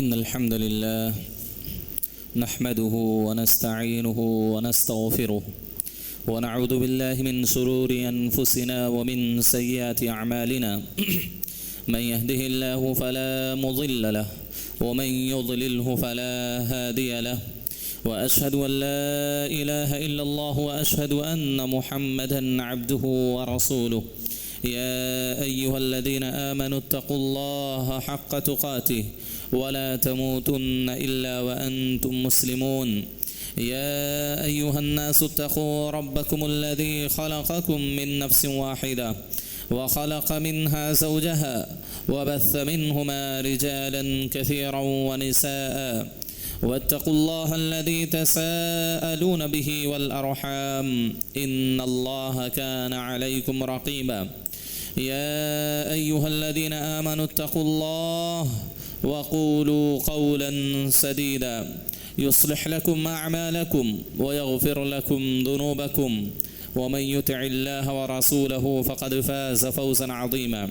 إن الحمد لله نحمده ونستعينه ونستغفره ونعوذ بالله من شرور أنفسنا ومن سيئات أعمالنا من يهده الله فلا مضل له ومن يضلله فلا هادي له وأشهد أن لا إله إلا الله وأشهد أن محمدا عبده ورسوله يا أيها الذين آمنوا اتقوا الله حق تقاته ولا تموتن إلا وأنتم مسلمون يا أيها الناس اتقوا ربكم الذي خلقكم من نفس واحدة وخلق منها زوجها وبث منهما رجالا كثيرا ونساء واتقوا الله الذي تساءلون به والأرحام إن الله كان عليكم رقيبا يا أيها الذين آمنوا اتقوا الله وقولوا قولا سديدا يصلح لكم أعمالكم ويغفر لكم ذنوبكم ومن يطع الله ورسوله فقد فاز فوزا عظيما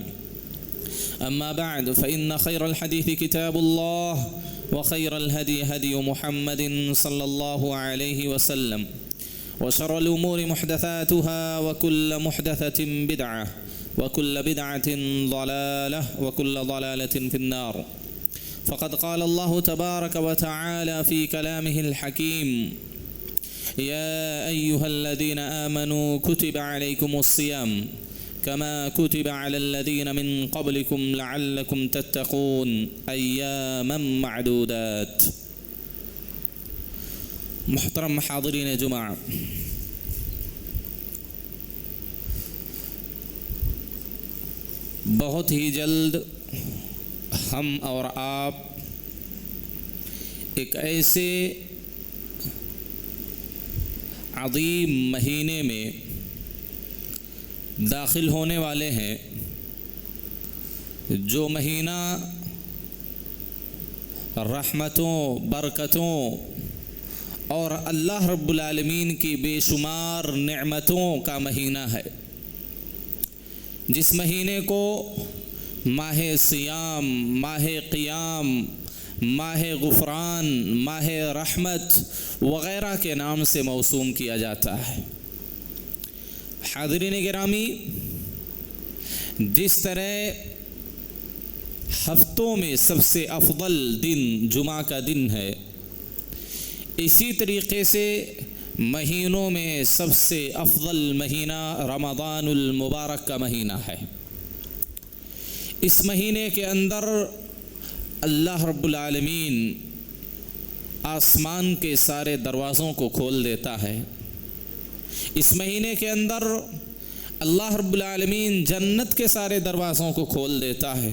أما بعد فإن خير الحديث كتاب الله وخير الهدي هدي محمد صلى الله عليه وسلم وشر الأمور محدثاتها وكل محدثة بدعة وكل بدعة ضلالة وكل ضلالة في النار فقد قال الله تبارك وتعالى في كلامه الحكيم يا أيها الذين آمنوا كتب عليكم الصيام كما كتب على الذين من قبلكم لعلكم تتقون أياما معدودات. محترم حاضرین جمعہ، بہت ہی جلد ہم اور آپ ایک ایسے عظیم مہینے میں داخل ہونے والے ہیں جو مہینہ رحمتوں، برکتوں اور اللہ رب العالمین کی بے شمار نعمتوں کا مہینہ ہے، جس مہینے کو ماہ سیام، ماہ قیام، ماہ غفران، ماہ رحمت وغیرہ کے نام سے موسوم کیا جاتا ہے۔ حاضرین گرامی، جس طرح ہفتوں میں سب سے افضل دن جمعہ کا دن ہے، اسی طریقے سے مہینوں میں سب سے افضل مہینہ رمضان المبارک کا مہینہ ہے۔ اس مہینے کے اندر اللہ رب العالمین آسمان کے سارے دروازوں کو کھول دیتا ہے۔ اس مہینے کے اندر اللہ رب العالمین جنت کے سارے دروازوں کو کھول دیتا ہے۔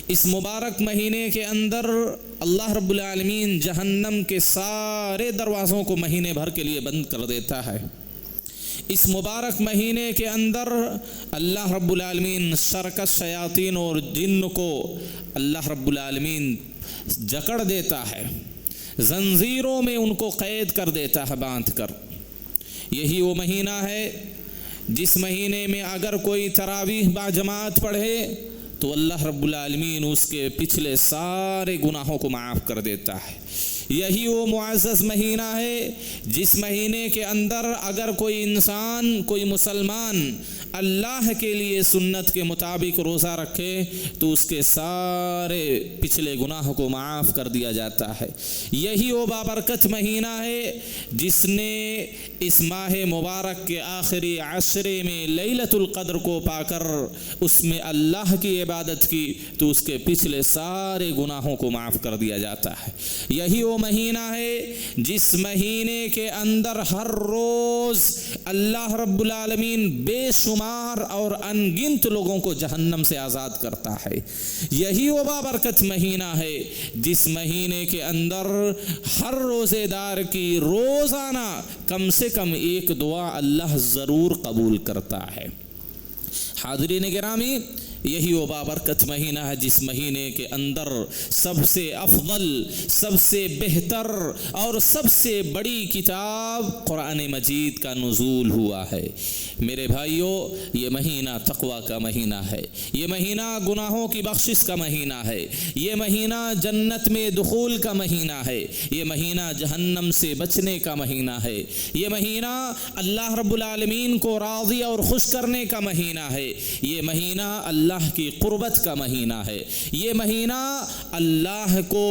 اس مبارک مہینے کے اندر اللہ رب العالمین جہنم کے سارے دروازوں کو مہینے بھر کے لیے بند کر دیتا ہے۔ اس مبارک مہینے کے اندر اللہ رب العالمین سرکش شیاطین اور جن کو اللہ رب العالمین جکڑ دیتا ہے، زنجیروں میں ان کو قید کر دیتا ہے باندھ کر۔ یہی وہ مہینہ ہے جس مہینے میں اگر کوئی تراویح با جماعت پڑھے تو اللہ رب العالمین اس کے پچھلے سارے گناہوں کو معاف کر دیتا ہے۔ یہی وہ معزز مہینہ ہے جس مہینے کے اندر اگر کوئی انسان، کوئی مسلمان اللہ کے لیے سنت کے مطابق روزہ رکھے تو اس کے سارے پچھلے گناہوں کو معاف کر دیا جاتا ہے۔ یہی وہ بابرکت مہینہ ہے جس نے اس ماہ مبارک کے آخری عشرے میں لیلۃ القدر کو پا کر اس میں اللہ کی عبادت کی تو اس کے پچھلے سارے گناہوں کو معاف کر دیا جاتا ہے۔ یہی وہ مہینہ ہے جس مہینے کے اندر ہر روز اللہ رب العالمین بے شمار اور انگنت لوگوں کو جہنم سے آزاد کرتا ہے۔ یہی وہ بابرکت مہینہ ہے جس مہینے کے اندر ہر روزے دار کی روزانہ کم سے کم ایک دعا اللہ ضرور قبول کرتا ہے۔ حاضرین گرامی، یہی وہ بابرکت مہینہ ہے جس مہینے کے اندر سب سے افضل، سب سے بہتر اور سب سے بڑی کتاب قرآن مجید کا نزول ہوا ہے۔ میرے بھائیوں، یہ مہینہ تقویٰ کا مہینہ ہے، یہ مہینہ گناہوں کی بخشش کا مہینہ ہے، یہ مہینہ جنت میں دخول کا مہینہ ہے، یہ مہینہ جہنم سے بچنے کا مہینہ ہے، یہ مہینہ اللہ رب العالمین کو راضی اور خوش کرنے کا مہینہ ہے، یہ مہینہ اللہ کی قربت کا مہینہ ہے، یہ مہینہ اللہ کو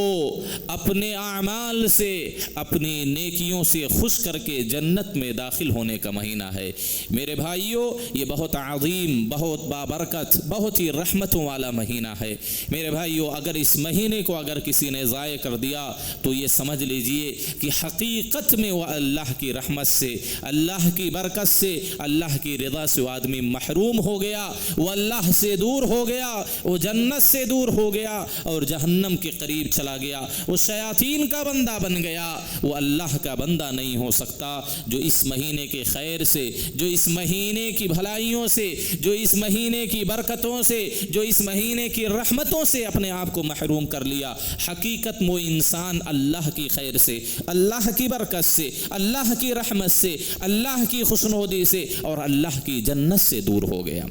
اپنے اعمال سے، اپنی نیکیوں سے خوش کر کے جنت میں داخل ہونے کا مہینہ ہے۔ میرے بھائیوں، یہ بہت عظیم، بہت بابرکت، بہت ہی رحمتوں والا مہینہ ہے۔ میرے بھائیوں، اگر اس مہینے کو اگر کسی نے ضائع کر دیا تو یہ سمجھ لیجئے کہ حقیقت میں وہ اللہ کی رحمت سے، اللہ کی برکت سے، اللہ کی رضا سے وہ آدمی محروم ہو گیا، وہ اللہ سے دور ہو گیا، وہ جنت سے دور ہو گیا اور جہنم کے قریب چلا گیا، وہ شیاطین کا بندہ بن گیا، وہ اللہ کا بندہ نہیں ہو سکتا۔ جو اس مہینے کے خیر سے، جو اس مہینے کی بھلائیوں سے، جو اس مہینے کی برکتوں سے، جو اس مہینے کی رحمتوں سے اپنے آپ کو محروم کر لیا، حقیقت وہ انسان اللہ کی خیر سے، اللہ کی برکت سے، اللہ کی رحمت سے، اللہ کی خوشنودی سے اور اللہ کی جنت سے دور ہو گیا۔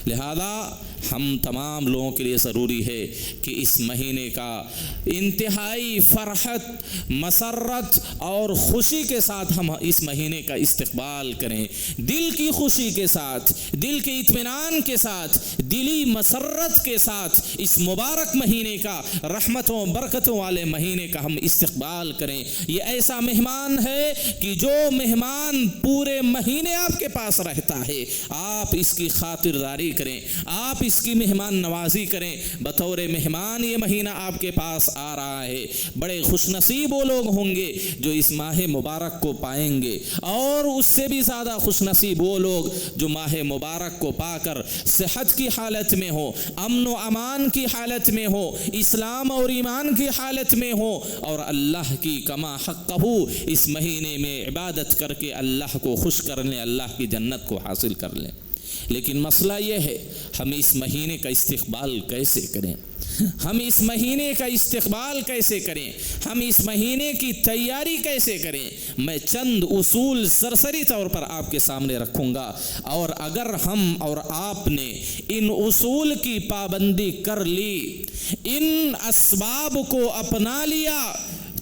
لہذا ہم تمام لوگوں کے لیے ضروری ہے کہ اس مہینے کا انتہائی فرحت، مسرت اور خوشی کے ساتھ ہم اس مہینے کا استقبال کریں، دل کی خوشی کے ساتھ، دل کے اطمینان کے ساتھ، دلی مسرت کے ساتھ اس مبارک مہینے کا، رحمتوں برکتوں والے مہینے کا ہم استقبال کریں۔ یہ ایسا مہمان ہے کہ جو مہمان پورے مہینے آپ کے پاس رہتا ہے، آپ اس کی خاطرداری کریں، آپ اس کی مہمان نوازی کریں۔ بطور مہمان یہ مہینہ آپ کے پاس آ رہا ہے، بڑے خوش نصیب وہ لوگ ہوں گے جو اس ماہ مبارک کو پائیں گے، اور اس سے بھی زیادہ خوش نصیب وہ لوگ جو ماہ مبارک کو پا کر صحت کی حالت میں ہو، امن و امان کی حالت میں ہو، اسلام اور ایمان کی حالت میں ہو، اور اللہ کی کما حقہ اس مہینے میں عبادت کر کے اللہ کو خوش کر لیں، اللہ کی جنت کو حاصل کر لیں۔ لیکن مسئلہ یہ ہے، ہم اس مہینے کا استقبال کیسے کریں؟ ہم اس مہینے کا استقبال کیسے کریں؟ ہم اس مہینے کی تیاری کیسے کریں؟ میں چند اصول سرسری طور پر آپ کے سامنے رکھوں گا، اور اگر ہم اور آپ نے ان اصول کی پابندی کر لی، ان اسباب کو اپنا لیا،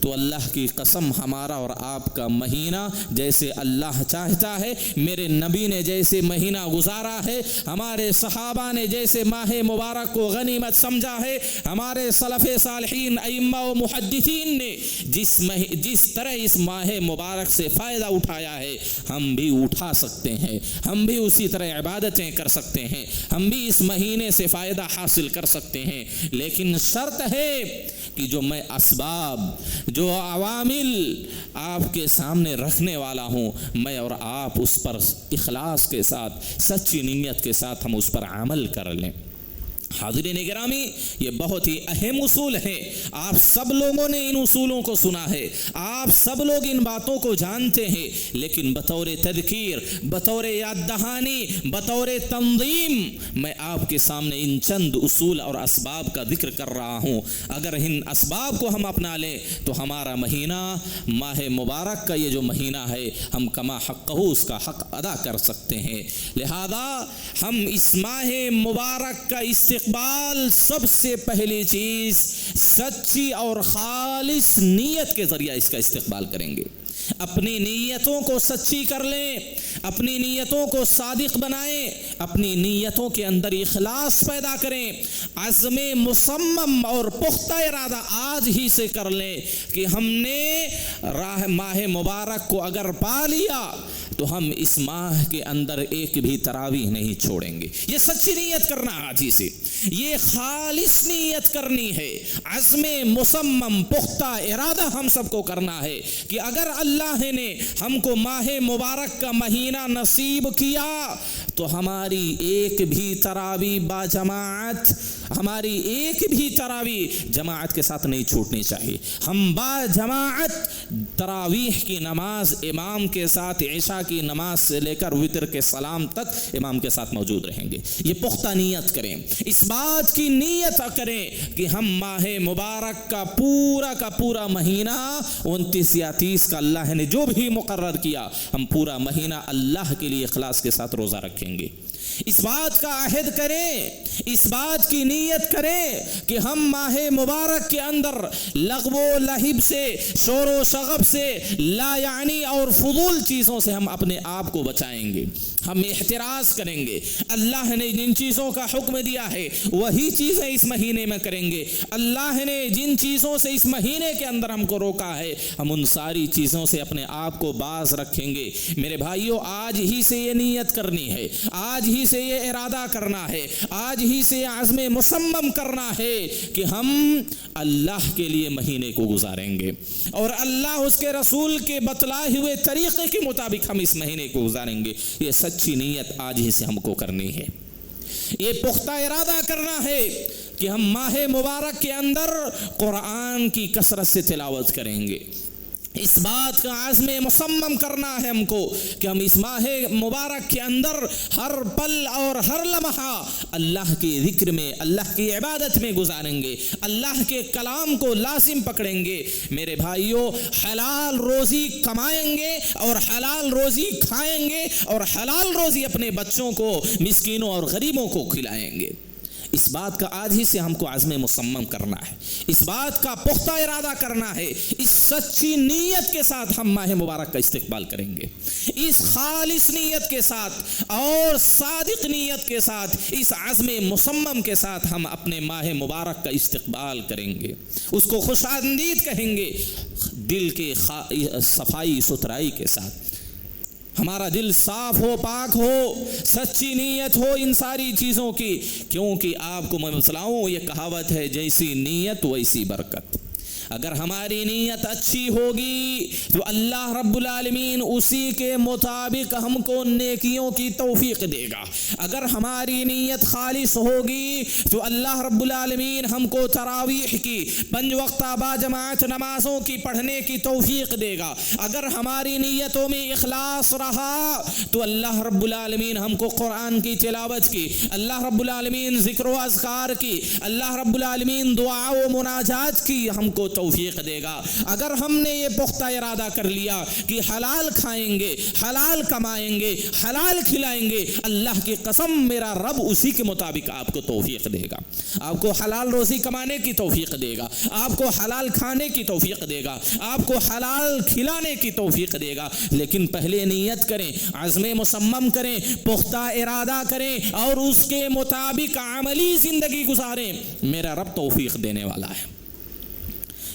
تو اللہ کی قسم ہمارا اور آپ کا مہینہ جیسے اللہ چاہتا ہے، میرے نبی نے جیسے مہینہ گزارا ہے، ہمارے صحابہ نے جیسے ماہ مبارک کو غنیمت سمجھا ہے، ہمارے سلف صالحین ائمہ و محدثین نے جس طرح اس ماہ مبارک سے فائدہ اٹھایا ہے، ہم بھی اٹھا سکتے ہیں، ہم بھی اسی طرح عبادتیں کر سکتے ہیں، ہم بھی اس مہینے سے فائدہ حاصل کر سکتے ہیں۔ لیکن شرط ہے کہ جو میں اسباب، جو عوامل آپ کے سامنے رکھنے والا ہوں، میں اور آپ اس پر اخلاص کے ساتھ، سچی نیت کے ساتھ ہم اس پر عمل کر لیں۔ حاضرین گرامی، یہ بہت ہی اہم اصول ہیں، آپ سب لوگوں نے ان اصولوں کو سنا ہے، آپ سب لوگ ان باتوں کو جانتے ہیں، لیکن بطور تذکیر، بطور یاد دہانی، بطور تنظیم میں آپ کے سامنے ان چند اصول اور اسباب کا ذکر کر رہا ہوں۔ اگر ان اسباب کو ہم اپنا لیں تو ہمارا مہینہ، ماہ مبارک کا یہ جو مہینہ ہے، ہم کما حقہ اس کا حق ادا کر سکتے ہیں۔ لہذا ہم اس ماہ مبارک کا استقبال سب سے پہلی چیز سچی اور خالص نیت کے ذریعہ اس کا استقبال کریں گے۔ اپنی نیتوں کو سچی کر لیں، اپنی نیتوں کو صادق بنائیں، اپنی نیتوں کے اندر اخلاص پیدا کریں، عزم مصمم اور پختہ ارادہ آج ہی سے کر لیں کہ ہم نے ماہ مبارک کو اگر پا لیا تو ہم اس ماہ کے اندر ایک بھی تراویح نہیں چھوڑیں گے۔ یہ سچی نیت کرنا آج ہی سے، یہ خالص نیت کرنی ہے، عزم مصمم پختہ ارادہ ہم سب کو کرنا ہے کہ اگر اللہ نے ہم کو ماہ مبارک کا مہینہ نصیب کیا تو ہماری ایک بھی تراویح با جماعت ہماری ایک بھی تراویح جماعت کے ساتھ نہیں چھوٹنی چاہیے. ہم با جماعت تراویح کی نماز امام کے ساتھ، عشاء کی نماز سے لے کر وتر کے سلام تک امام کے ساتھ موجود رہیں گے. یہ پختہ نیت کریں، اس بات کی نیت کریں کہ ہم ماہ مبارک کا پورا مہینہ 29 یا 30 کا اللہ نے جو بھی مقرر کیا، ہم پورا مہینہ اللہ کے لیے اخلاص کے ساتھ روزہ رکھیں گے. اس بات کا عہد کریں، اس بات کی نیت کریں کہ ہم ماہ مبارک کے اندر لغو و لہب سے، شور و شغب سے، لا یعنی اور فضول چیزوں سے ہم اپنے آپ کو بچائیں گے. ہم احتراز کریں گے. اللہ نے جن چیزوں کا حکم دیا ہے وہی چیزیں اس مہینے میں کریں گے. اللہ نے جن چیزوں سے اس مہینے کے اندر ہم کو روکا ہے، ہم ان ساری چیزوں سے اپنے آپ کو باز رکھیں گے. میرے بھائیوں، آج ہی سے یہ نیت کرنی ہے، آج ہی سے یہ ارادہ کرنا ہے، آج ہی سے یہ عزم مصمم کرنا ہے کہ ہم اللہ کے لیے مہینے کو گزاریں گے، اور اللہ اس کے رسول کے بتلائے ہوئے طریقے کے مطابق ہم اس مہینے کو گزاریں گے. یہ سچی نیت آج ہی سے ہم کو کرنی ہے. یہ پختہ ارادہ کرنا ہے کہ ہم ماہ مبارک کے اندر قرآن کی کثرت سے تلاوت کریں گے. اس بات کا عزم مصمم کرنا ہے ہم کو کہ ہم اس ماہ مبارک کے اندر ہر پل اور ہر لمحہ اللہ کے ذکر میں، اللہ کی عبادت میں گزاریں گے، اللہ کے کلام کو لازم پکڑیں گے. میرے بھائیوں، حلال روزی کمائیں گے اور حلال روزی کھائیں گے اور حلال روزی اپنے بچوں کو، مسکینوں اور غریبوں کو کھلائیں گے. اس بات کا آج ہی سے ہم کو عزم مصمم کرنا ہے، اس بات کا پختہ ارادہ کرنا ہے. اس سچی نیت کے ساتھ ہم ماہ مبارک کا استقبال کریں گے، اس خالص نیت کے ساتھ اور صادق نیت کے ساتھ، اس عزم مصمم کے ساتھ ہم اپنے ماہ مبارک کا استقبال کریں گے. اس کو خوش آمدید کہیں گے، دل کے صفائی ستھرائی کے ساتھ. ہمارا دل صاف ہو، پاک ہو، سچی نیت ہو ان ساری چیزوں کی. کیونکہ آپ کو میں بتلاؤں، یہ کہاوت ہے، جیسی نیت ویسی برکت. اگر ہماری نیت اچھی ہوگی تو اللہ رب العالمین اسی کے مطابق ہم کو نیکیوں کی توفیق دے گا. اگر ہماری نیت خالص ہوگی تو اللہ رب العالمین ہم کو تراویح کی 5 وقتہ با جماعت نمازوں کی پڑھنے کی توفیق دے گا. اگر ہماری نیتوں میں اخلاص رہا تو اللہ رب العالمین ہم کو قرآن کی تلاوت کی، اللہ رب العالمین ذکر و اذکار کی، اللہ رب العالمین دعا و مناجات کی ہم کو توفیق دے گا. اگر ہم نے یہ پختہ ارادہ کر لیا کہ حلال کھائیں گے، حلال کمائیں گے، حلال کھلائیں گے، اللہ کی قسم میرا رب اسی کے مطابق آپ کو توفیق دے گا. آپ کو حلال روزی کمانے کی توفیق دے گا، آپ کو حلال کھانے کی توفیق دے گا، آپ کو حلال کھلانے کی توفیق دے گا. لیکن پہلے نیت کریں، عزم مصمم کریں، پختہ ارادہ کریں اور اس کے مطابق عملی زندگی گزاریں. میرا رب توفیق دینے والا ہے.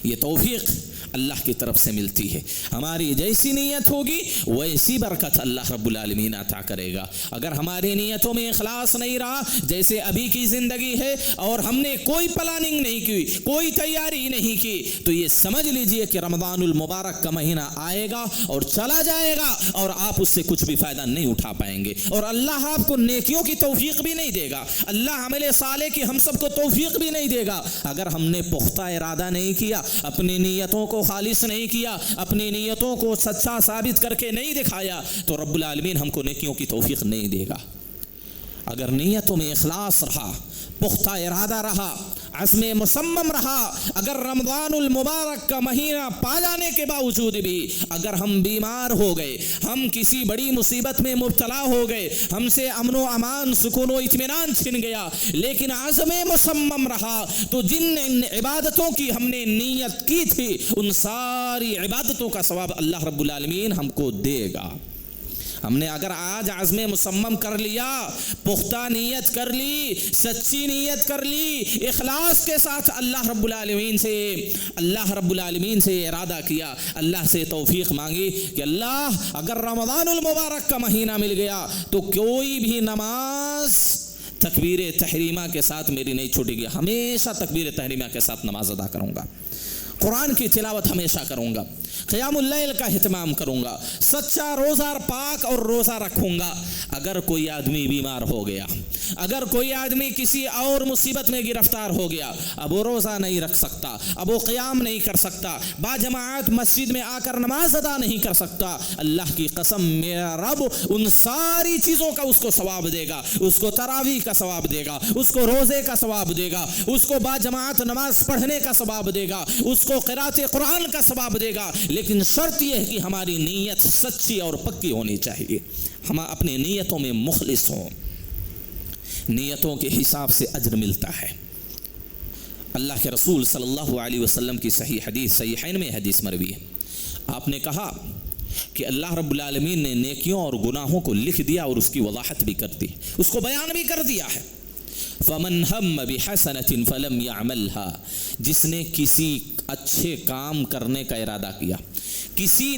یہ توفیق اللہ کی طرف سے ملتی ہے. ہماری جیسی نیت ہوگی ویسی برکت اللہ رب العالمین عطا کرے گا. اگر ہماری نیتوں میں اخلاص نہیں رہا، جیسے ابھی کی زندگی ہے، اور ہم نے کوئی پلاننگ نہیں کی، کوئی تیاری نہیں کی، تو یہ سمجھ لیجئے کہ رمضان المبارک کا مہینہ آئے گا اور چلا جائے گا اور آپ اس سے کچھ بھی فائدہ نہیں اٹھا پائیں گے، اور اللہ آپ کو نیکیوں کی توفیق بھی نہیں دے گا، اللہ عمل صالح کی ہم سب کو توفیق بھی نہیں دے گا. اگر ہم نے پختہ ارادہ نہیں کیا، اپنی نیتوں کو خالص نہیں کیا، اپنی نیتوں کو سچا ثابت کر کے نہیں دکھایا، تو رب العالمین ہم کو نیکیوں کی توفیق نہیں دے گا. اگر نیتوں میں اخلاص رہا، پختہ ارادہ رہا، عزم مصمم رہا، اگر رمضان المبارک کا مہینہ پا جانے کے باوجود بھی اگر ہم بیمار ہو گئے، ہم کسی بڑی مصیبت میں مبتلا ہو گئے، ہم سے امن و امان، سکون و اطمینان چھن گیا، لیکن عزم مصمم رہا، تو جن عبادتوں کی ہم نے نیت کی تھی ان ساری عبادتوں کا ثواب اللہ رب العالمین ہم کو دے گا. ہم نے اگر آج عزم مصمم کر لیا، پختہ نیت کر لی، سچی نیت کر لی، اخلاص کے ساتھ اللہ رب العالمین سے ارادہ کیا، اللہ سے توفیق مانگی کہ اللہ اگر رمضان المبارک کا مہینہ مل گیا تو کوئی بھی نماز تکبیر تحریمہ کے ساتھ میری نہیں چھوٹے گی، ہمیشہ تکبیر تحریمہ کے ساتھ نماز ادا کروں گا، قرآن کی تلاوت ہمیشہ کروں گا، قیام اللیل کا اہتمام کروں گا، سچا روزہ پاک اور روزہ رکھوں گا۔ اگر کوئی آدمی بیمار ہو گیا، اگر کوئی آدمی کسی اور مصیبت میں گرفتار ہو گیا، اب وہ روزہ نہیں رکھ سکتا، اب وہ قیام نہیں کر سکتا، باجماعت مسجد میں آ کر نماز ادا نہیں کر سکتا، اللہ کی قسم میرا رب ان ساری چیزوں کا اس کو ثواب دے گا، اس کو تراویح کا ثواب دے گا، اس کو روزے کا ثواب دے گا، اس کو باجماعت نماز پڑھنے کا ثواب دے گا، اس کو قرات قرآن کا ثواب دے گا۔ لیکن شرط یہ ہے کہ ہماری نیت سچی اور پکی ہونی چاہیے، ہم اپنی نیتوں میں مخلص ہوں، نیتوں کے حساب سے اجر ملتا ہے۔ اللہ کے رسول صلی اللہ علیہ وسلم کی صحیح حدیث، صحیحین میں حدیث مروی ہے، آپ نے کہا کہ اللہ رب العالمین نے نیکیوں اور گناہوں کو لکھ دیا اور اس کی وضاحت بھی کر دی، اس کو بیان بھی کر دیا ہے۔ فمن ہم بحسنۃ فلم یعملھا، جس نے کسی اچھے کام کرنے کا ارادہ کیا، کسی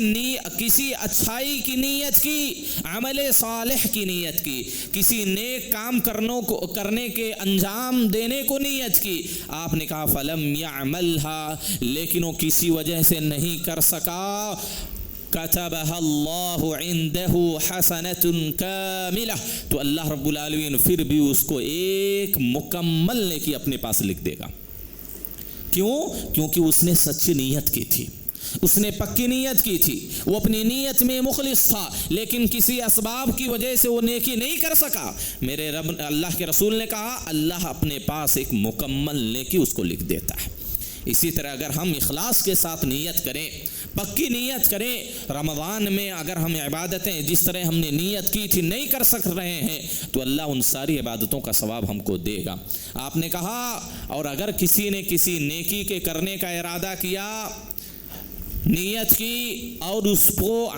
اچھائی کی نیت کی، عمل صالح کی نیت کی، کسی نیک کام کرنے کے انجام دینے کو نیت کی، آپ نے کہا فلم یعملھا، لیکن وہ کسی وجہ سے نہیں کر سکا، کتبہ اللہ عندہ حسنۃ کاملہ، تو اللہ رب العالمین پھر بھی اس کو ایک مکمل نیکی اپنے پاس لکھ دے گا۔ کیوں؟ کیونکہ اس نے سچی نیت کی تھی، اس نے پکی نیت کی تھی، وہ اپنی نیت میں مخلص تھا، لیکن کسی اسباب کی وجہ سے وہ نیکی نہیں کر سکا، میرے رب اللہ کے رسول نے کہا اللہ اپنے پاس ایک مکمل نیکی اس کو لکھ دیتا ہے۔ اسی طرح اگر ہم اخلاص کے ساتھ نیت کریں، پکی نیت کریں، رمضان میں اگر ہم عبادتیں جس طرح ہم نے نیت کی تھی نہیں کر سک رہے ہیں، تو اللہ ان ساری عبادتوں کا ثواب ہم کو دے گا۔ آپ نے کہا اور اگر کسی نے کسی نیکی کے کرنے کا ارادہ کیا، نیت کی اور اس کو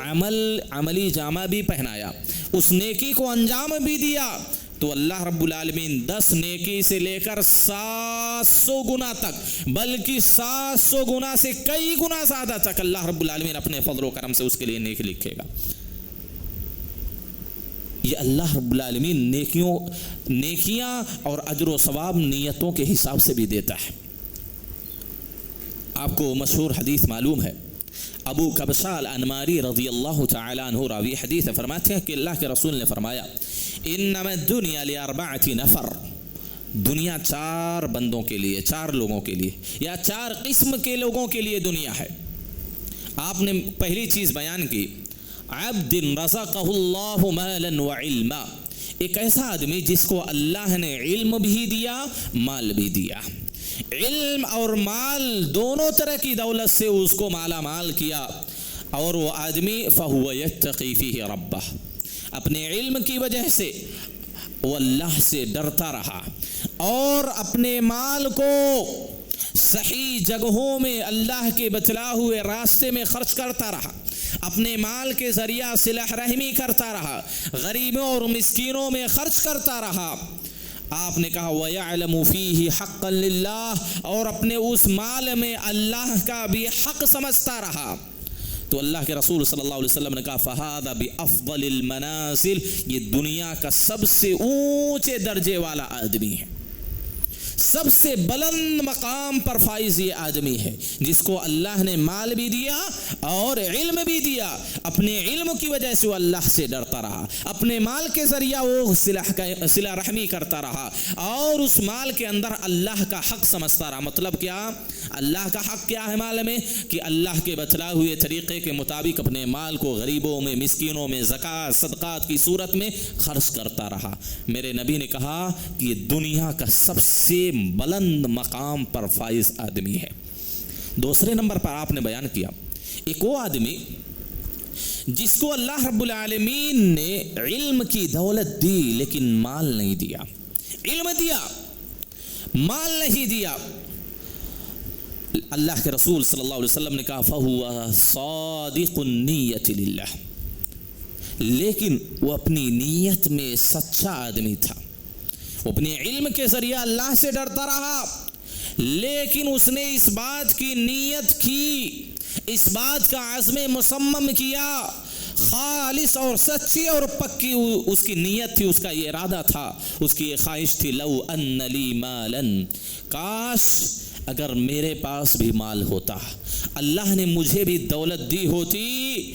عملی جامہ بھی پہنایا، اس نیکی کو انجام بھی دیا، تو اللہ رب العالمین 10 نیکی سے لے کر 700 گنا تک، بلکہ 700 گنا سے کئی گنا زیادہ تک اللہ رب العالمین اپنے فضل و کرم سے اس کے لیے نیکی لکھے گا۔ یہ اللہ رب العالمین نیکیاں اور اجر و ثواب نیتوں کے حساب سے بھی دیتا ہے۔ آپ کو مشہور حدیث معلوم ہے، ابو کبشہ الانماری رضی اللہ تعالی عنہ راوی حدیث فرماتے ہیں کہ اللہ کے رسول نے فرمایا انما الدنیا لاربعۃ نفر، دنیا 4 بندوں کے لیے، 4 لوگوں کے لیے، یا 4 قسم کے لوگوں کے لیے دنیا ہے۔ آپ نے پہلی چیز بیان کی عبد رزقہ اللہ مالا وعلما، ایک ایسا آدمی جس کو اللہ نے علم بھی دیا مال بھی دیا، علم اور مال دونوں طرح کی دولت سے اس کو مالا مال کیا، اور وہ آدمی فہو یتقی فیہ ربہ، اپنے علم کی وجہ سے وہ اللہ سے ڈرتا رہا اور اپنے مال کو صحیح جگہوں میں اللہ کے بتلائے ہوئے راستے میں خرچ کرتا رہا، اپنے مال کے ذریعہ صلہ رحمی کرتا رہا، غریبوں اور مسکینوں میں خرچ کرتا رہا۔ آپ نے کہا وَيَعْلَمُ فِيهِ حَقًّا لِلَّهِ، اور اپنے اس مال میں اللہ کا بھی حق سمجھتا رہا، تو اللہ کے رسول صلی اللہ علیہ وسلم نے کہا فَهَذَا بِأَفْضَلِ الْمَنَازِلِ، یہ دنیا کا سب سے اونچے درجے والا آدمی ہے، سب سے بلند مقام پر فائز یہ آدمی ہے جس کو اللہ نے مال بھی دیا اور علم بھی دیا، اپنے علم کی وجہ سے وہ اللہ سے ڈرتا رہا، اپنے مال کے ذریعہ وہ صلہ رحمی کرتا رہا، اور اس مال کے اندر اللہ کا حق سمجھتا رہا۔ مطلب کیا؟ اللہ کا حق کیا ہے مال میں؟ کہ اللہ کے بتلائے ہوئے طریقے کے مطابق اپنے مال کو غریبوں میں، مسکینوں میں، زکوٰۃ صدقات کی صورت میں خرچ کرتا رہا۔ میرے نبی نے کہا کہ یہ دنیا کا سب سے بلند مقام پر فائز آدمی ہے۔ دوسرے نمبر پر آپ نے بیان کیا ایک وہ آدمی جس کو اللہ رب العالمین نے علم کی دولت دی لیکن مال نہیں دیا، علم دیا مال نہیں دیا۔ اللہ کے رسول صلی اللہ علیہ وسلم نے کہا فَهُوَ صَادِقُ النِّيَّةِ لِلَّهِ، لیکن وہ اپنی نیت میں سچا آدمی تھا، وہ اپنے علم کے ذریعہ اللہ سے ڈرتا رہا، لیکن اس نے اس بات کی نیت کی، اس بات کا عزم مصمم کیا، خالص اور سچی اور پکی اس کی نیت تھی، اس کا یہ ارادہ تھا، اس کی یہ خواہش تھی لو ان لی مالا، کاش اگر میرے پاس بھی مال ہوتا، اللہ نے مجھے بھی دولت دی ہوتی،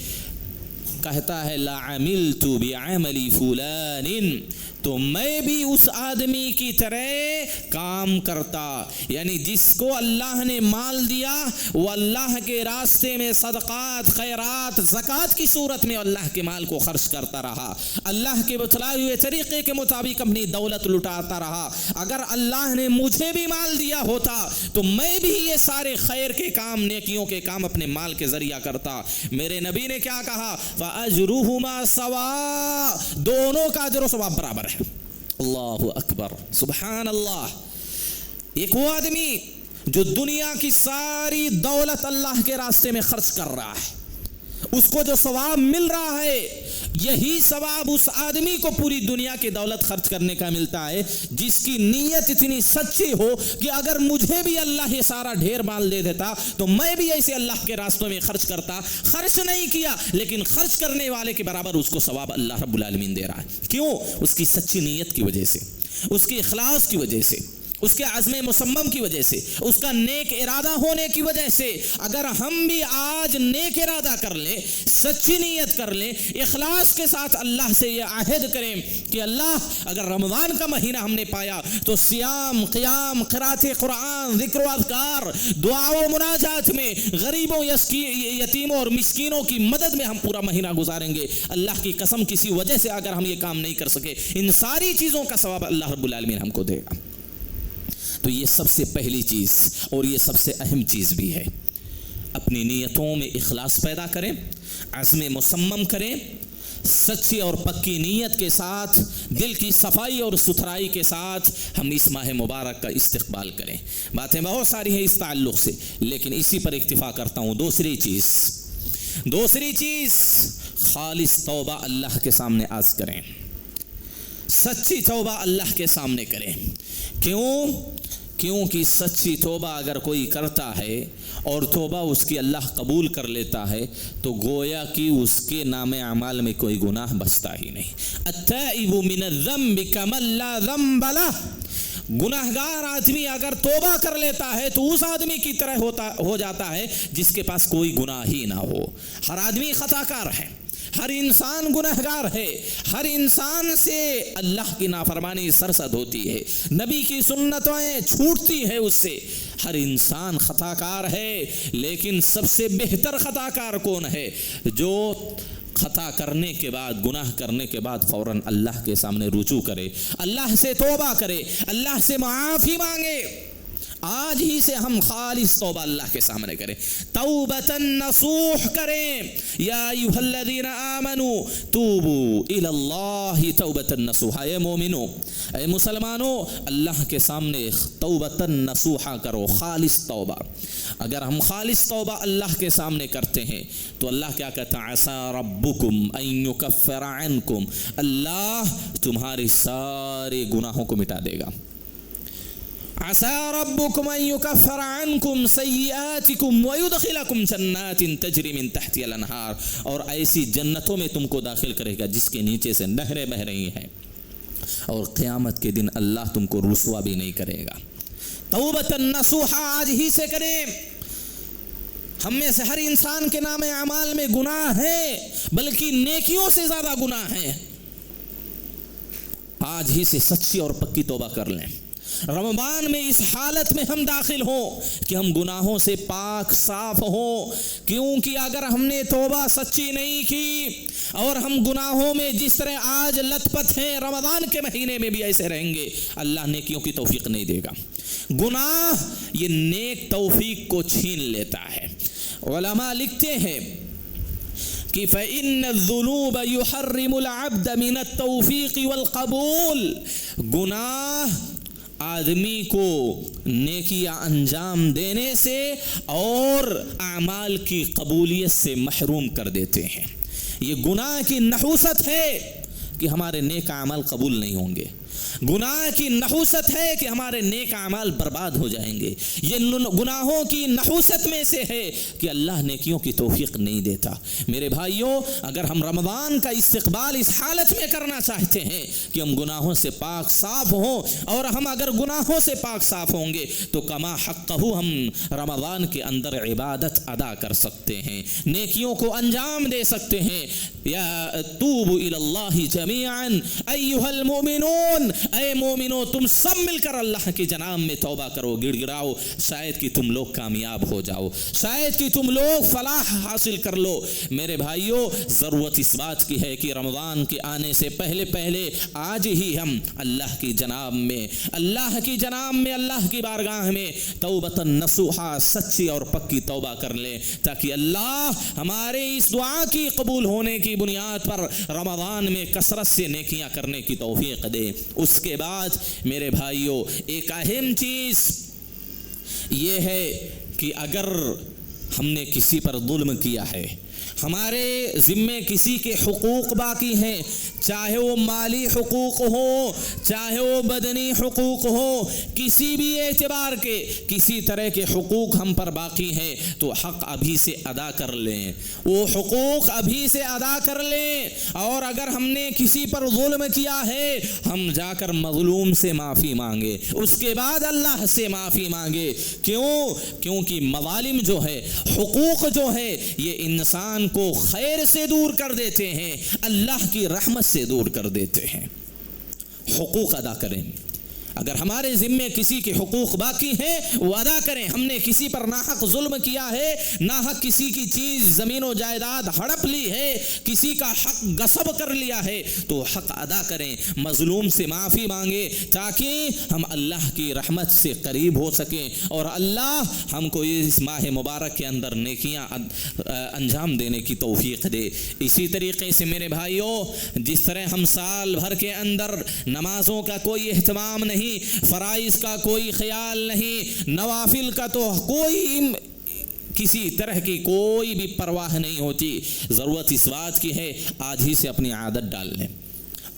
کہتا ہے لعملت بعمل فلان، تو میں بھی اس آدمی کی طرح کام کرتا. یعنی جس کو اللہ نے مال دیا وہ اللہ کے راستے میں صدقات، خیرات، زکوٰۃ کی صورت میں اللہ کے مال کو خرچ کرتا رہا، اللہ کے بتلائے ہوئے طریقے کے مطابق اپنی دولت لٹاتا رہا. اگر اللہ نے مجھے بھی مال دیا ہوتا تو میں بھی یہ سارے خیر کے کام، نیکیوں کے کام اپنے مال کے ذریعہ کرتا. میرے نبی نے کیا کہا؟ فَأَجْرُهُمَا سَوَاءٌ، دونوں کا اجر و ثواب برابر ہے. اللہ اکبر، سبحان اللہ. ایک وہ آدمی جو دنیا کی ساری دولت اللہ کے راستے میں خرچ کر رہا ہے، اس کو جو ثواب مل رہا ہے، یہی ثواب اس آدمی کو پوری دنیا کی دولت خرچ کرنے کا ملتا ہے جس کی نیت اتنی سچی ہو کہ اگر مجھے بھی اللہ یہ سارا ڈھیر مال دے دیتا تو میں بھی ایسے اللہ کے راستوں میں خرچ کرتا. خرچ نہیں کیا لیکن خرچ کرنے والے کے برابر اس کو ثواب اللہ رب العالمین دے رہا ہے. کیوں؟ اس کی سچی نیت کی وجہ سے، اس کے اخلاص کی وجہ سے، اس کے عزم مصمم کی وجہ سے، اس کا نیک ارادہ ہونے کی وجہ سے. اگر ہم بھی آج نیک ارادہ کر لیں، سچی نیت کر لیں، اخلاص کے ساتھ اللہ سے یہ عہد کریں کہ اللہ اگر رمضان کا مہینہ ہم نے پایا تو صیام، قیام، قرات قرآن، ذکر و اذکار، دعا و مناجات میں، غریبوں، یتیموں اور مسکینوں کی مدد میں ہم پورا مہینہ گزاریں گے. اللہ کی قسم کسی وجہ سے اگر ہم یہ کام نہیں کر سکے، ان ساری چیزوں کا ثواب اللہ رب العالمین ہم کو دے گا. تو یہ سب سے پہلی چیز اور یہ سب سے اہم چیز بھی ہے. اپنی نیتوں میں اخلاص پیدا کریں، عزم مصمم کریں، سچی اور پکی نیت کے ساتھ، دل کی صفائی اور ستھرائی کے ساتھ ہم اس ماہ مبارک کا استقبال کریں. باتیں بہت ساری ہیں اس تعلق سے، لیکن اسی پر اکتفا کرتا ہوں. دوسری چیز خالص توبہ اللہ کے سامنے عرض کریں، سچی توبہ اللہ کے سامنے کریں. کیونکہ سچی توبہ اگر کوئی کرتا ہے اور توبہ اس کی اللہ قبول کر لیتا ہے تو گویا کہ اس کے نام اعمال میں کوئی گناہ بچتا ہی نہیں. التائب من الذنب کمن لا ذنب لہ، گناہگار آدمی اگر توبہ کر لیتا ہے تو اس آدمی کی طرح ہو جاتا ہے جس کے پاس کوئی گناہ ہی نہ ہو. ہر آدمی خطا کار ہے، ہر انسان گنہگار ہے، ہر انسان سے اللہ کی نافرمانی سرزد ہوتی ہے، نبی کی سنتیں چھوٹتی ہے اس سے. ہر انسان خطا کار ہے، لیکن سب سے بہتر خطا کار کون ہے؟ جو خطا کرنے کے بعد، گناہ کرنے کے بعد فوراً اللہ کے سامنے رجوع کرے، اللہ سے توبہ کرے، اللہ سے معافی مانگے. آج ہی سے ہم خالص توبہ اللہ کے سامنے کریں، توبۃ نصوح کریں. یا ایھا الذین آمنوا توبوا الی اللہ توبۃ نصوحا. اے مومنو، اے مسلمانوں، اللہ کے سامنے توبۃ نصوحا کرو، خالص توبہ. اگر ہم خالص توبہ اللہ کے سامنے کرتے ہیں تو اللہ کیا کہتا ہے؟ عسیٰ ربکم ان یکفر عنکم، اللہ تمہارے سارے گناہوں کو مٹا دے گا. عسى ربكم أن يكفر عنكم سيئاتكم ويدخلكم جنات تجري من تحتها الأنهار، اور ایسی جنتوں میں تم کو داخل کرے گا جس کے نیچے سے نہریں بہ رہی ہیں، اور قیامت کے دن اللہ تم کو رسوا بھی نہیں کرے گا. توبۃ نصوحا آج ہی سے کریں. ہم میں سے ہر انسان کے نام اعمال میں گناہ ہے، بلکہ نیکیوں سے زیادہ گناہ ہیں. آج ہی سے سچی اور پکی توبہ کر لیں. رمضان میں اس حالت میں ہم داخل ہوں کہ ہم گناہوں سے پاک صاف ہوں، کیونکہ اگر ہم نے توبہ سچی نہیں کی اور ہم گناہوں میں جس طرح آج لت پت ہیں، رمضان کے مہینے میں بھی ایسے رہیں گے، اللہ نیکیوں کی توفیق نہیں دے گا. گناہ یہ نیک توفیق کو چھین لیتا ہے. علماء لکھتے ہیں کہ فَإِنَّ الذُّنُوبَ يُحَرِّمُ الْعَبْدَ مِنَ التَّوْفِيقِ وَالْقَبُولِ. گناہ آدمی کو نیکیاں انجام دینے سے اور اعمال کی قبولیت سے محروم کر دیتے ہیں. یہ گناہ کی نحوست ہے کہ ہمارے نیک اعمال قبول نہیں ہوں گے. گناہ کی نحوست ہے کہ ہمارے نیک اعمال برباد ہو جائیں گے. یہ گناہوں کی نحوست میں سے ہے کہ اللہ نیکیوں کی توفیق نہیں دیتا. میرے بھائیوں، اگر ہم رمضان کا استقبال اس حالت میں کرنا چاہتے ہیں کہ ہم گناہوں سے پاک صاف ہوں، اور ہم اگر گناہوں سے پاک صاف ہوں گے تو کما حقہ ہم رمضان کے اندر عبادت ادا کر سکتے ہیں، نیکیوں کو انجام دے سکتے ہیں. یا توبوا الی اللہ جمیعا ایھا المؤمنون، اے مومنو تم سب مل کر اللہ کے جناب میں توبہ کرو، گڑ گڑاؤ، شاید کہ تم لوگ کامیاب ہو جاؤ، شاید کہ تم لوگ فلاح حاصل کر لو. میرے بھائیوں، ضرورت اس بات کی ہے کہ رمضان کے آنے سے پہلے آج ہی ہم اللہ کی جناب میں اللہ کی بارگاہ میں توبۃ نصوحا، سچی اور پکی توبہ کر لیں، تاکہ اللہ ہمارے اس دعا کی قبول ہونے کی بنیاد پر رمضان میں کثرت سے نیکیاں کرنے کی توفیق دے. اس کے بعد میرے بھائیوں، ایک اہم چیز یہ ہے کہ اگر ہم نے کسی پر ظلم کیا ہے، ہمارے ذمے کسی کے حقوق باقی ہیں، چاہے وہ مالی حقوق ہو، چاہے وہ بدنی حقوق ہو، کسی بھی اعتبار کے کسی طرح کے حقوق ہم پر باقی ہیں، تو حق ابھی سے ادا کر لیں، وہ حقوق ابھی سے ادا کر لیں. اور اگر ہم نے کسی پر ظلم کیا ہے، ہم جا کر مظلوم سے معافی مانگے، اس کے بعد اللہ سے معافی مانگے. کیونکہ مظالم جو ہے، حقوق جو ہے، یہ انسان کو خیر سے دور کر دیتے ہیں، اللہ کی رحمت سے دور کر دیتے ہیں. حقوق ادا کریں. اگر ہمارے ذمے کسی کے حقوق باقی ہیں وہ ادا کریں. ہم نے کسی پر ناحق ظلم کیا ہے، ناحق کسی کی چیز زمین و جائیداد ہڑپ لی ہے، کسی کا حق غصب کر لیا ہے، تو حق ادا کریں، مظلوم سے معافی مانگے، تاکہ ہم اللہ کی رحمت سے قریب ہو سکیں اور اللہ ہم کو اس ماہ مبارک کے اندر نیکیاں انجام دینے کی توفیق دے. اسی طریقے سے میرے بھائیوں، جس طرح ہم سال بھر کے اندر نمازوں کا کوئی اہتمام نہیں، فرائض کا کوئی خیال نہیں، نوافل کا تو کوئی کسی طرح کی کوئی بھی پرواہ نہیں ہوتی، ضرورت اس بات کی ہے آج ہی سے اپنی عادت ڈال لیں،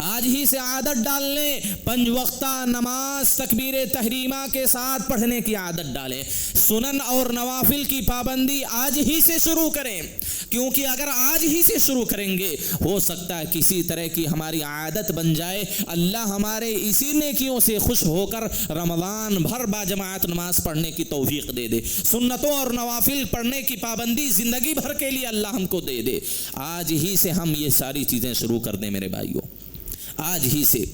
آج ہی سے عادت ڈال لیں، 5 وقتہ نماز تکبیر تحریمہ کے ساتھ پڑھنے کی عادت ڈالیں، سنن اور نوافل کی پابندی آج ہی سے شروع کریں. کیونکہ اگر آج ہی سے شروع کریں گے، ہو سکتا ہے کسی طرح کی ہماری عادت بن جائے، اللہ ہمارے اسی نیکیوں سے خوش ہو کر رمضان بھر باجماعت نماز پڑھنے کی توفیق دے دے، سنتوں اور نوافل پڑھنے کی پابندی زندگی بھر کے لیے اللہ ہم کو دے دے. آج ہی سے ہم یہ ساری چیزیں شروع کر دیں میرے بھائیوں، آج ہی سے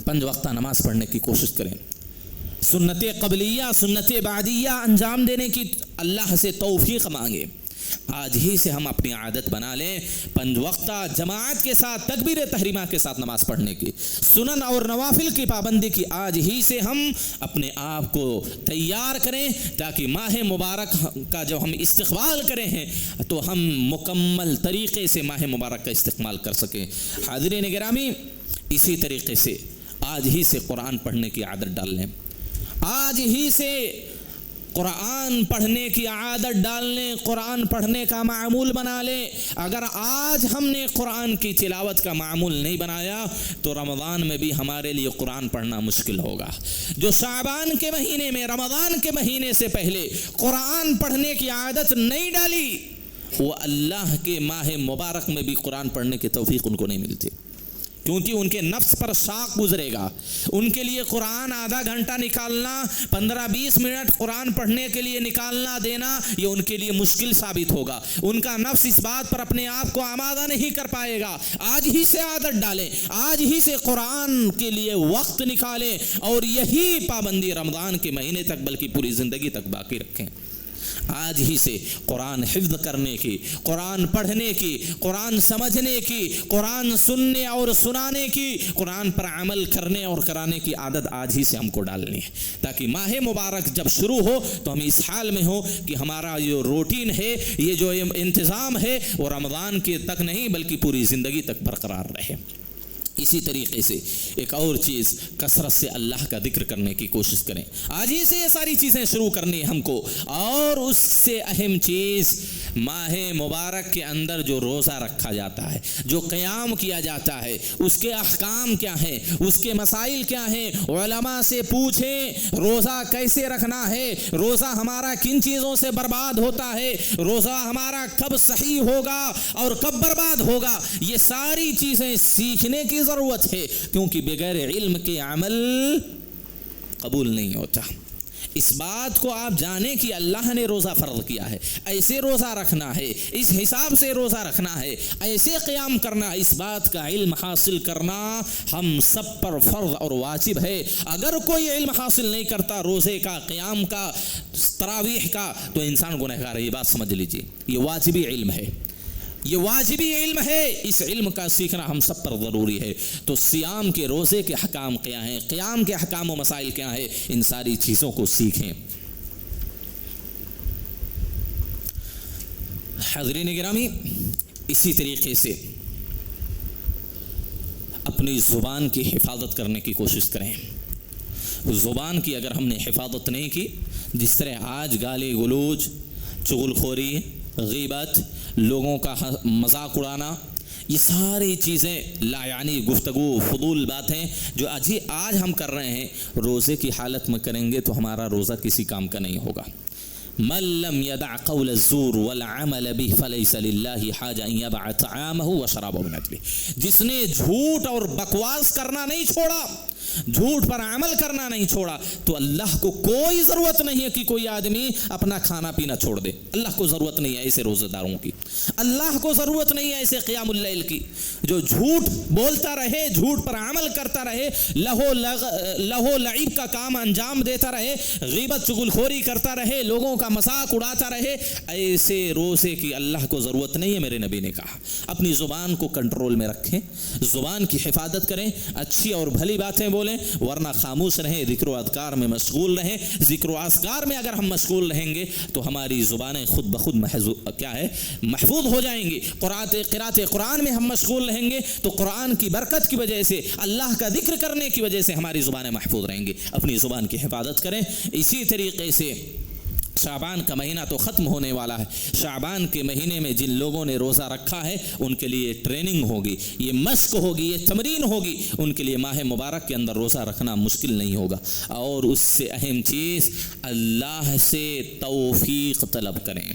5 وقتہ نماز پڑھنے کی کوشش کریں، سنت قبلیہ سنت بعدیہ انجام دینے کی اللہ سے توفیق مانگیں. آج ہی سے ہم اپنی عادت بنا لیں 5 وقتہ جماعت کے ساتھ تکبیر تحریمہ کے ساتھ نماز پڑھنے کی، سنن اور نوافل کی پابندی کی. آج ہی سے ہم اپنے آپ کو تیار کریں، تاکہ ماہ مبارک کا جو ہم استقبال کریں ہیں تو ہم مکمل طریقے سے ماہ مبارک کا استقبال کر سکیں. حاضرین گرامی، اسی طریقے سے آج ہی سے قرآن پڑھنے کی عادت ڈال لیں، آج ہی سے قرآن پڑھنے کی عادت ڈال لیں، قرآن پڑھنے کا معمول بنا لیں. اگر آج ہم نے قرآن کی تلاوت کا معمول نہیں بنایا تو رمضان میں بھی ہمارے لیے قرآن پڑھنا مشکل ہوگا. جو شعبان کے مہینے میں، رمضان کے مہینے سے پہلے قرآن پڑھنے کی عادت نہیں ڈالی، وہ اللہ کے ماہ مبارک میں بھی قرآن پڑھنے کی توفیق ان کو نہیں ملتی، کیونکہ ان کے نفس پر شاق گزرے گا. ان کے لیے قرآن آدھا گھنٹہ نکالنا، 15-20 منٹ قرآن پڑھنے کے لیے نکالنا دینا، یہ ان کے لیے مشکل ثابت ہوگا. ان کا نفس اس بات پر اپنے آپ کو آمادہ نہیں کر پائے گا. آج ہی سے عادت ڈالیں، آج ہی سے قرآن کے لیے وقت نکالیں، اور یہی پابندی رمضان کے مہینے تک بلکہ پوری زندگی تک باقی رکھیں. آج ہی سے قرآن حفظ کرنے کی، قرآن پڑھنے کی، قرآن سمجھنے کی، قرآن سننے اور سنانے کی، قرآن پر عمل کرنے اور کرانے کی عادت آج ہی سے ہم کو ڈالنی ہے، تاکہ ماہ مبارک جب شروع ہو تو ہم اس حال میں ہو کہ ہمارا جو روٹین ہے، یہ جو انتظام ہے، وہ رمضان کے تک نہیں بلکہ پوری زندگی تک برقرار رہے. اسی طریقے سے ایک اور چیز، کثرت سے اللہ کا ذکر کرنے کی کوشش کریں۔ آج ہی سے یہ ساری چیزیں شروع کرنی ہے ہم کو۔ اور اس سے اہم چیز ماہ مبارک کے اندر جو روزہ رکھا جاتا ہے، جو قیام کیا جاتا ہے، اس کے احکام کیا ہیں، اس کے مسائل کیا ہیں، علماء سے پوچھیں روزہ کیسے رکھنا ہے، روزہ ہمارا کن چیزوں سے برباد ہوتا ہے، روزہ ہمارا کب صحیح ہوگا اور کب برباد ہوگا، یہ ساری چیزیں سیکھنے کی ضرورت ہے، کیونکہ بغیر علم کے عمل قبول نہیں ہوتا۔ اس بات کو آپ جانیں کہ اللہ نے روزہ فرض کیا ہے، ایسے روزہ رکھنا ہے، اس حساب سے روزہ رکھنا ہے، ایسے قیام کرنا، اس بات کا علم حاصل کرنا ہم سب پر فرض اور واجب ہے۔ اگر کوئی علم حاصل نہیں کرتا روزے کا، قیام کا، تراویح کا، تو انسان گنہگار ہے، یہ بات سمجھ لیجیے۔ یہ واجبی علم ہے، یہ واجبی علم ہے، اس علم کا سیکھنا ہم سب پر ضروری ہے۔ تو صیام کے، روزے کے احکام کیا ہیں، قیام کے احکام و مسائل کیا ہیں، ان ساری چیزوں کو سیکھیں۔ حاضرین گرامی، اسی طریقے سے اپنی زبان کی حفاظت کرنے کی کوشش کریں۔ زبان کی اگر ہم نے حفاظت نہیں کی، جس طرح آج گالی گلوچ، چغل خوری، غیبت، لوگوں کا مذاق اڑانا، یہ ساری چیزیں لا یعنی گفتگو، فضول باتیں جو آج ہم کر رہے ہیں، روزے کی حالت میں کریں گے تو ہمارا روزہ کسی کام کا نہیں ہوگا۔ من لم يدع قول الزور والعمل به فليس لله حاجة ان يدع طعامه وشرابه من اجله۔ جس نے جھوٹ اور بکواس کرنا نہیں چھوڑا، جھوٹ پر عمل کرنا نہیں چھوڑا، تو اللہ کو کوئی ضرورت نہیں ہے کہ کوئی آدمی اپنا کھانا پینا چھوڑ دے۔ اللہ کو ضرورت نہیں ہے ایسے روزہ داروں کی، اللہ کو ضرورت نہیں ہے ایسے قیام اللیل کی، جو جھوٹ بولتا رہے، جھوٹ پر عمل کرتا رہے، لہو لعب کا کام انجام دیتا رہے، غیبت چغلخوری کرتا رہے، لوگوں کا مذاق اڑاتا رہے، ایسے روزے کی اللہ کو ضرورت نہیں ہے۔ میرے نبی نے کہا اپنی زبان کو کنٹرول میں رکھیں، زبان کی حفاظت کریں، اچھی اور بھلی باتیں بولیں، ورنہ خاموش رہیں، ذکر و اذکار میں مشغول رہیں۔ ذکر و اذکار میں اگر ہم مشغول رہیں گے تو ہماری زبانیں خود بخود محفوظ ہو جائیں گی۔ قرأت قرآن میں ہم مشغول رہیں گے تو قرآن کی برکت کی وجہ سے، اللہ کا ذکر کرنے کی وجہ سے ہماری زبانیں محفوظ رہیں گی۔ اپنی زبان کی حفاظت کریں۔ اسی طریقے سے شعبان کا مہینہ تو ختم ہونے والا ہے، شعبان کے مہینے میں جن لوگوں نے روزہ رکھا ہے ان کے لیے ٹریننگ ہوگی، یہ مشق ہوگی، یہ تمرین ہوگی، ان کے لیے ماہ مبارک کے اندر روزہ رکھنا مشکل نہیں ہوگا۔ اور اس سے اہم چیز، اللہ سے توفیق طلب کریں،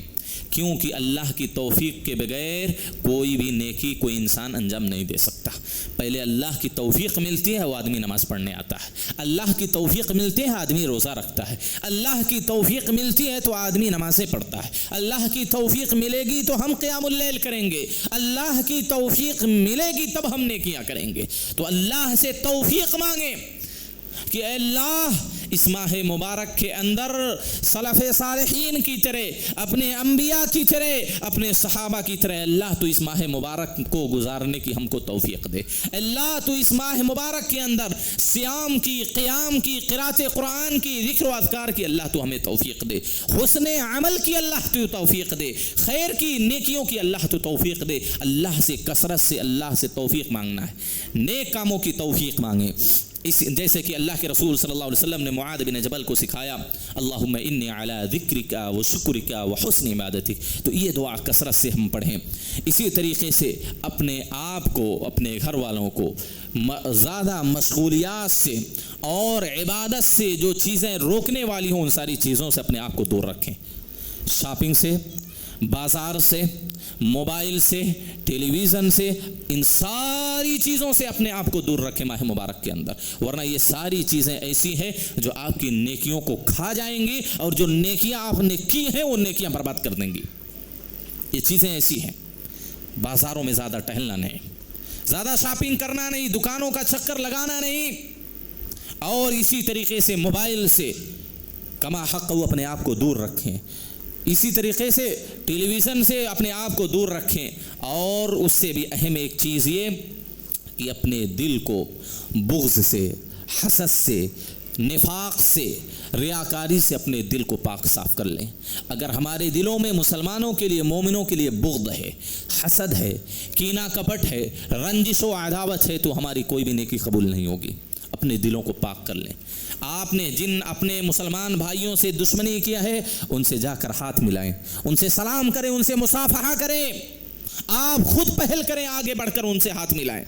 کیونکہ اللہ کی توفیق کے بغیر کوئی بھی نیکی کوئی انسان انجام نہیں دے سکتا۔ پہلے اللہ کی توفیق ملتی ہے وہ آدمی نماز پڑھنے آتا ہے، اللہ کی توفیق ملتی ہے آدمی روزہ رکھتا ہے، اللہ کی توفیق ملتی ہے تو آدمی نمازیں پڑھتا ہے، اللہ کی توفیق ملے گی تو ہم قیام اللیل کریں گے، اللہ کی توفیق ملے گی تب ہم نیکیاں کریں گے۔ تو اللہ سے توفیق مانگیں کہ اے اللہ اس ماہ مبارک کے اندر سلف صالحین کی طرح، اپنے انبیاء کی طرح، اپنے صحابہ کی طرح، اللہ تو اس ماہ مبارک کو گزارنے کی ہم کو توفیق دے۔ اللہ تو اس ماہ مبارک کے اندر صیام کی، قیام کی، قرأت قرآن کی، ذکر و اذکار کی، اللہ تو ہمیں توفیق دے۔ حسن عمل کی اللہ تو توفیق دے، خیر کی، نیکیوں کی اللہ تو توفیق دے۔ اللہ سے کثرت سے اللہ سے توفیق مانگنا ہے، نیک کاموں کی توفیق مانگیں۔ جیسے کہ اللہ کے رسول صلی اللہ علیہ وسلم نے معاذ بن جبل کو سکھایا، اللہم انی علی ذکرک و شکرک و حسن عبادتک، تو یہ دعا کثرت سے ہم پڑھیں۔ اسی طریقے سے اپنے آپ کو، اپنے گھر والوں کو زیادہ مشغولیات سے اور عبادت سے جو چیزیں روکنے والی ہوں ان ساری چیزوں سے اپنے آپ کو دور رکھیں۔ شاپنگ سے، بازار سے، موبائل سے، ٹیلی ویژن سے، ان ساری چیزوں سے اپنے آپ کو دور رکھیں ماہ مبارک کے اندر، ورنہ یہ ساری چیزیں ایسی ہیں جو آپ کی نیکیوں کو کھا جائیں گی، اور جو نیکیاں آپ نے کی ہیں وہ نیکیاں برباد کر دیں گی۔ یہ چیزیں ایسی ہیں۔ بازاروں میں زیادہ ٹہلنا نہیں، زیادہ شاپنگ کرنا نہیں، دکانوں کا چکر لگانا نہیں، اور اسی طریقے سے موبائل سے کما حق وہ اپنے آپ کو دور رکھیں۔ اسی طریقے سے ٹیلی ویژن سے اپنے آپ کو دور رکھیں، اور اس سے بھی اہم ایک چیز یہ کہ اپنے دل کو بغض سے، حسد سے، نفاق سے ریاکاری سے اپنے دل کو پاک صاف کر لیں۔ اگر ہمارے دلوں میں مسلمانوں کے لیے، مومنوں کے لیے بغض ہے، حسد ہے، کینہ کپٹ ہے، رنجش و عداوت ہے، تو ہماری کوئی بھی نیکی قبول نہیں ہوگی۔ اپنے دلوں کو پاک کر لیں۔ آپ نے جن اپنے مسلمان بھائیوں سے دشمنی کیا ہے، ان سے جا کر ہاتھ ملائیں، ان سے سلام کریں، ان سے مصافحہ کریں، آپ خود پہل کریں، آگے بڑھ کر ان سے ہاتھ ملائیں۔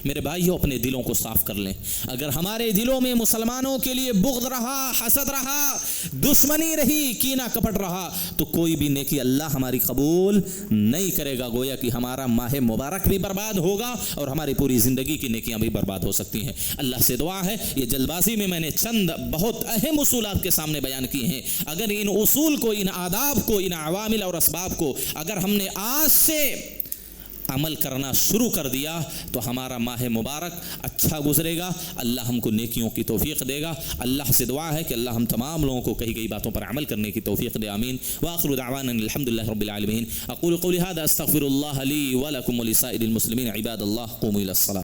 میرے بھائیوں، اپنے دلوں کو صاف کر لیں۔ اگر ہمارے دلوں میں مسلمانوں کے لیے بغض رہا، حسد رہا، دشمنی رہی، کینہ کپٹ رہا، تو کوئی بھی نیکی اللہ ہماری قبول نہیں کرے گا۔ گویا کہ ہمارا ماہ مبارک بھی برباد ہوگا اور ہماری پوری زندگی کی نیکیاں بھی برباد ہو سکتی ہیں۔ اللہ سے دعا ہے، یہ جلد بازی میں نے چند بہت اہم اصول آپ کے سامنے بیان کیے ہیں، اگر ان اصول کو، ان آداب کو، ان عوامل اور اسباب کو اگر ہم نے آج سے عمل کرنا شروع کر دیا تو ہمارا ماہ مبارک اچھا گزرے گا، اللہ ہم کو نیکیوں کی توفیق دے گا۔ اللہ سے دعا ہے کہ اللہ ہم تمام لوگوں کو کہی گئی باتوں پر عمل کرنے کی توفیق دے، آمین۔ وآخر دعوانا الحمدللہ رب العالمین۔ اقول قولی ھذا استغفر اللہ لی ولکم ولسائر المسلمین عباد اللہ، قوموا الی الصلاۃ۔